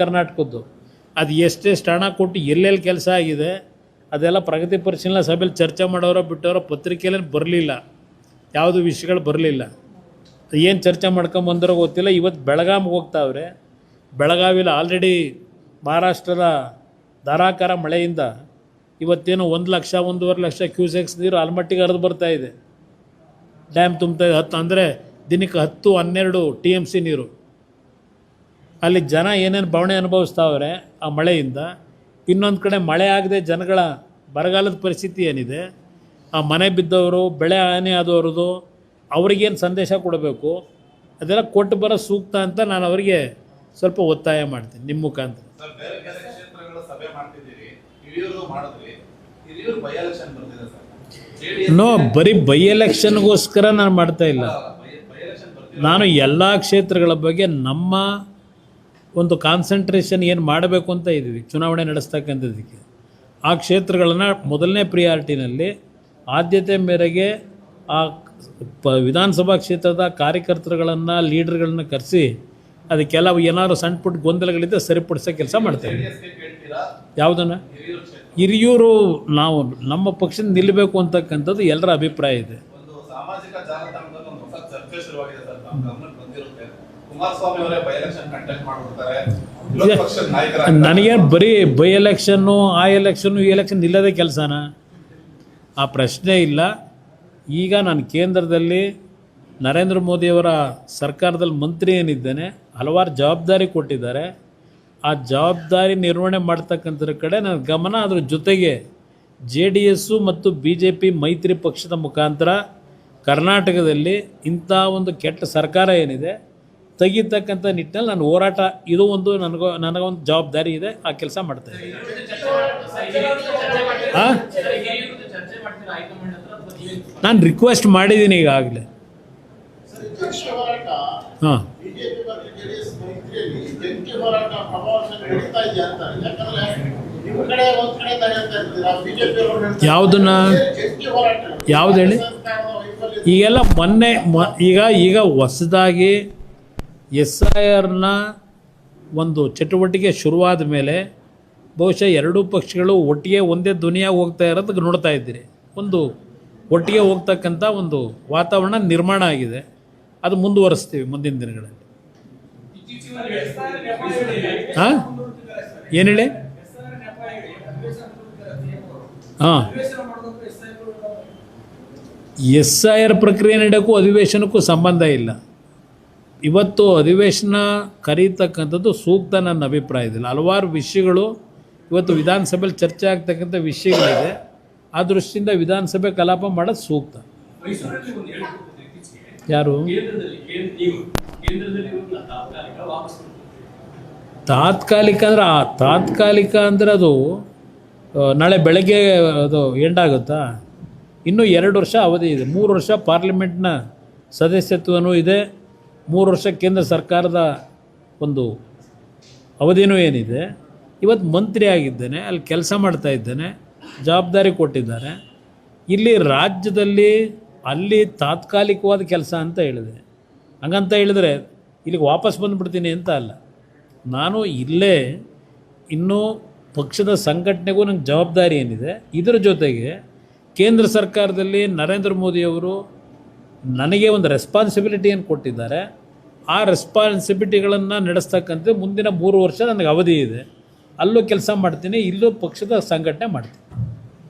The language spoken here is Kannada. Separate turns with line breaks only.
ಕರ್ನಾಟಕದ್ದು ಅದು ಎಷ್ಟೆಷ್ಟು ಹಣ ಕೊಟ್ಟು ಎಲ್ಲೆಲ್ಲಿ ಕೆಲಸ ಆಗಿದೆ ಅದೆಲ್ಲ ಪ್ರಗತಿ ಪರಿಶೀಲನಾ ಸಭೆಯಲ್ಲಿ ಚರ್ಚೆ ಮಾಡೋರೋ ಬಿಟ್ಟವರೋ ಪತ್ರಿಕೆಯಲ್ಲಿ ಬರಲಿಲ್ಲ, ಯಾವುದು ವಿಷಯಗಳು ಬರಲಿಲ್ಲ. ಏನು ಚರ್ಚೆ ಮಾಡ್ಕೊಂಬಂದರೋ ಗೊತ್ತಿಲ್ಲ. ಇವತ್ತು ಬೆಳಗಾವಿಗೆ ಹೋಗ್ತಾವ್ರೆ. ಬೆಳಗಾವಿಲಿ ಆಲ್ರೆಡಿ ಮಹಾರಾಷ್ಟ್ರದ ಧಾರಾಕಾರ ಮಳೆಯಿಂದ ಇವತ್ತೇನು 1 ಲಕ್ಷ 1.5 ಲಕ್ಷ ಕ್ಯೂಸೆಕ್ಸ್ ನೀರು ಆಲ್ಮಟ್ಟಿಗೆ ಹರಿದು ಬರ್ತಾ ಇದೆ. ಡ್ಯಾಮ್ ತುಂಬ್ತಾ ಇದೆ. 10 ಅಂದರೆ ದಿನಕ್ಕೆ 10-12 TMC ನೀರು. ಅಲ್ಲಿ ಜನ ಏನೇನು ಬವಣೆ ಅನುಭವಿಸ್ತಾವ್ರೆ ಆ ಮಳೆಯಿಂದ. ಇನ್ನೊಂದು ಕಡೆ ಮಳೆ ಆಗದೆ ಜನಗಳ ಬರಗಾಲದ ಪರಿಸ್ಥಿತಿ ಏನಿದೆ, ಆ ಮನೆ ಬಿದ್ದವರು, ಬೆಳೆ ಹಾನಿ ಆದವ್ರದ್ದು ಅವ್ರಿಗೇನು ಸಂದೇಶ ಕೊಡಬೇಕು ಅದೆಲ್ಲ ಕೊಟ್ಟು ಬರೋ ಸೂಕ್ತ ಅಂತ ನಾನು ಅವರಿಗೆ ಸ್ವಲ್ಪ ಒತ್ತಾಯ ಮಾಡ್ತೀನಿ ನಿಮ್ಮ ಮುಖಾಂತರ. ನೋ, ಬರೀ ಬೈ ಎಲೆಕ್ಷನ್ಗೋಸ್ಕರ ನಾನು ಮಾಡ್ತಾ ಇಲ್ಲ. ನಾನು ಎಲ್ಲ ಕ್ಷೇತ್ರಗಳ ಬಗ್ಗೆ ನಮ್ಮ ಒಂದು ಕಾನ್ಸಂಟ್ರೇಷನ್ ಏನು ಮಾಡಬೇಕು ಅಂತ ಇದ್ದೀವಿ ಚುನಾವಣೆ ನಡೆಸ್ತಕ್ಕಂಥದ್ದಕ್ಕೆ. ಆ ಕ್ಷೇತ್ರಗಳನ್ನು ಮೊದಲನೇ ಪ್ರಿಯಾರಿಟಿನಲ್ಲಿ ಆದ್ಯತೆ ಮೇರೆಗೆ ಆ ವಿಧಾನಸಭಾ ಕ್ಷೇತ್ರದ ಕಾರ್ಯಕರ್ತರುಗಳನ್ನು, ಲೀಡರ್ಗಳನ್ನ ಕರೆಸಿ ಅದಕ್ಕೆಲ್ಲ ಏನಾದ್ರು ಸಣ್ಣ ಪುಟ್ಟ ಗೊಂದಲಗಳಿದ್ದರೆ ಸರಿಪಡಿಸೋ ಕೆಲಸ ಮಾಡ್ತೇವೆ. ಯಾವುದನ್ನು ಹಿರಿಯೂರು ನಾವು ನಮ್ಮ ಪಕ್ಷದ ನಿಲ್ಲಬೇಕು ಅಂತಕ್ಕಂಥದ್ದು ಎಲ್ಲರ ಅಭಿಪ್ರಾಯ ಇದೆ. ನನಗೆ ಬರೀ ಬೈ ಎಲೆಕ್ಷನ್ನು, ಆ ಎಲೆಕ್ಷನ್ನು, ಈ ಎಲೆಕ್ಷನ್ ನಿಲ್ಲದೇ ಕೆಲಸನ, ಆ ಪ್ರಶ್ನೆ ಇಲ್ಲ. ಈಗ ನಾನು ಕೇಂದ್ರದಲ್ಲಿ ನರೇಂದ್ರ ಮೋದಿಯವರ ಸರ್ಕಾರದಲ್ಲಿ ಮಂತ್ರಿ ಏನಿದ್ದೇನೆ, ಹಲವಾರು ಜವಾಬ್ದಾರಿ ಕೊಟ್ಟಿದ್ದಾರೆ. ಆ ಜವಾಬ್ದಾರಿ ನಿರ್ವಹಣೆ ಮಾಡ್ತಕ್ಕಂಥದ್ರ ಕಡೆ ನನ್ನ ಗಮನ. ಅದ್ರ ಜೊತೆಗೆ JDS ಮತ್ತು BJP ಮೈತ್ರಿ ಪಕ್ಷದ ಮುಖಾಂತರ ಕರ್ನಾಟಕದಲ್ಲಿ ಇಂಥ ಒಂದು ಕೆಟ್ಟ ಸರ್ಕಾರ ಏನಿದೆ ತೆಗಿತಕ್ಕಂಥ ನಿಟ್ಟಿನಲ್ಲಿ ನಾನು ಹೋರಾಟ, ಇದು ಒಂದು ನನಗೊಂದು ಜವಾಬ್ದಾರಿ ಇದೆ. ಆ ಕೆಲಸ ಮಾಡ್ತೇನೆ. ನಾನು ರಿಕ್ವೆಸ್ಟ್ ಮಾಡಿದ್ದೀನಿ ಈಗಾಗಲೇ. ಹಾಂ, ಯಾವುದನ್ನ ಯಾವ್ದು ಹೇಳಿ? ಈಗೆಲ್ಲ ಮೊನ್ನೆ ಈಗ ಹೊಸದಾಗಿ SIRನ ಒಂದು ಚಟುವಟಿಕೆ ಶುರುವಾದ ಮೇಲೆ ಬಹುಶಃ ಎರಡೂ ಪಕ್ಷಗಳು ಒಟ್ಟಿಗೆ ಒಂದೇ ಧ್ವನಿಯಾಗಿ ಹೋಗ್ತಾ ಇರೋದಕ್ಕೆ ನೋಡ್ತಾ ಇದ್ದೀರಿ. ಒಂದು ಒಟ್ಟಿಗೆ ಹೋಗ್ತಕ್ಕಂಥ ಒಂದು ವಾತಾವರಣ ನಿರ್ಮಾಣ ಆಗಿದೆ. ಅದು ಮುಂದುವರಿಸ್ತೀವಿ ಮುಂದಿನ ದಿನಗಳಲ್ಲಿ. ಹಾಂ, ಏನು ಹೇಳಿ? ಹಾಂ, SIR ಪ್ರಕ್ರಿಯೆ ನಡೆಯೋಕ್ಕೂ ಅಧಿವೇಶನಕ್ಕೂ ಸಂಬಂಧ ಇಲ್ಲ. ಇವತ್ತು ಅಧಿವೇಶನ ಕರೀತಕ್ಕಂಥದ್ದು ಸೂಕ್ತ ನನ್ನ ಅಭಿಪ್ರಾಯದಲ್ಲಿ. ಹಲವಾರು ವಿಷಯಗಳು ಇವತ್ತು ವಿಧಾನಸಭೆಯಲ್ಲಿ ಚರ್ಚೆ ಆಗ್ತಕ್ಕಂಥ ವಿಷಯಗಳಿದೆ. ಆ ದೃಷ್ಟಿಯಿಂದ ವಿಧಾನಸಭೆ ಕಲಾಪ ಮಾಡೋದು ಸೂಕ್ತ. ಯಾರು ತಾತ್ಕಾಲಿಕ ಅಂದರೆ ಅದು ನಾಳೆ ಬೆಳಗ್ಗೆ ಅದು ಎಂಡಾಗುತ್ತಾ? ಇನ್ನೂ 2 ವರ್ಷ ಅವಧಿ ಇದೆ. 3 ವರ್ಷ ಪಾರ್ಲಿಮೆಂಟ್ನ ಸದಸ್ಯತ್ವನೂ ಇದೆ. 3 ವರ್ಷ ಕೇಂದ್ರ ಸರ್ಕಾರದ ಒಂದು ಅವಧಿನೂ ಏನಿದೆ. ಇವತ್ತು ಮಂತ್ರಿ ಆಗಿದ್ದೇನೆ, ಅಲ್ಲಿ ಕೆಲಸ ಮಾಡ್ತಾ ಇದ್ದೇನೆ, ಜವಾಬ್ದಾರಿ ಕೊಟ್ಟಿದ್ದಾರೆ. ಇಲ್ಲಿ ರಾಜ್ಯದಲ್ಲಿ ಅಲ್ಲಿ ತಾತ್ಕಾಲಿಕವಾದ ಕೆಲಸ ಅಂತ ಹೇಳಿದೆ. ಹಂಗಂತ ಹೇಳಿದ್ರೆ ಇಲ್ಲಿಗೆ ವಾಪಸ್ ಬಂದುಬಿಡ್ತೀನಿ ಅಂತ ಅಲ್ಲ. ನಾನು ಇಲ್ಲೇ ಇನ್ನೂ ಪಕ್ಷದ ಸಂಘಟನೆಗೂ ನಂಗೆ ಜವಾಬ್ದಾರಿ ಏನಿದೆ. ಇದರ ಜೊತೆಗೆ ಕೇಂದ್ರ ಸರ್ಕಾರದಲ್ಲಿ ನರೇಂದ್ರ ಮೋದಿಯವರು ನನಗೆ ಒಂದು ರೆಸ್ಪಾನ್ಸಿಬಿಲಿಟಿಯನ್ನು ಕೊಟ್ಟಿದ್ದಾರೆ. ಆ ರೆಸ್ಪಾನ್ಸಿಬಿಲಿಟಿಗಳನ್ನು ನಡೆಸ್ತಕ್ಕಂಥ ಮುಂದಿನ 3 ವರ್ಷ ನನಗೆ ಅವಧಿ ಇದೆ. ಅಲ್ಲೂ ಕೆಲಸ ಮಾಡ್ತೀನಿ, ಇಲ್ಲೂ ಪಕ್ಷದ ಸಂಘಟನೆ ಮಾಡ್ತೀನಿ.